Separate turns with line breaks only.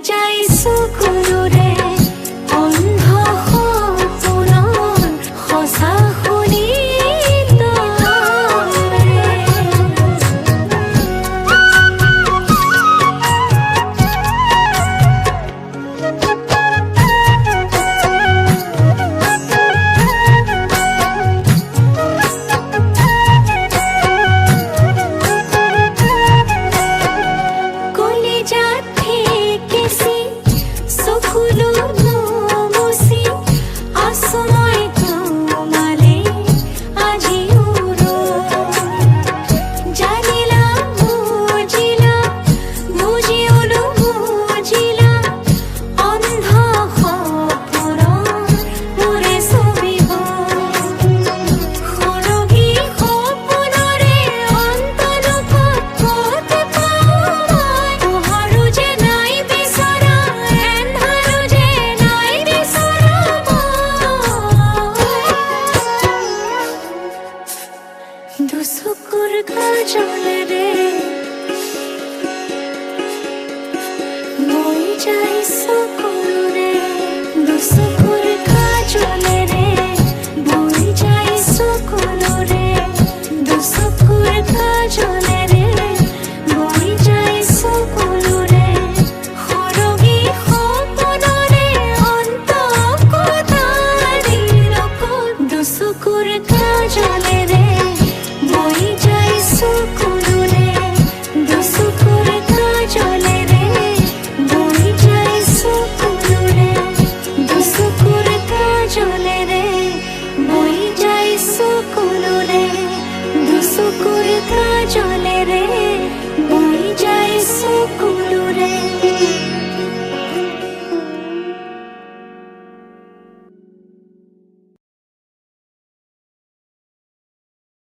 যাই চকুলোৰে অন্ধ সপোনৰ সঁচা শুনি দুচকুৰ কাজলেৰে মই যাই চকুলোৰে দুচকুৰ কাজলেৰে মই যাই চকুলোৰে দুচকুৰ কাজলেৰে মই যাই চকুলোৰে সৰগী সপোনৰে অন্ত কথাৰি লগত দুচকুৰ কাজলেৰে মই যাই চকুলোৰে দুচকুৰ কাজলেৰে মই যাই চকুলোৰে দুচকুৰ কাজলেৰে মই যাই চকুলোৰে দুচকুৰ কাজলেৰে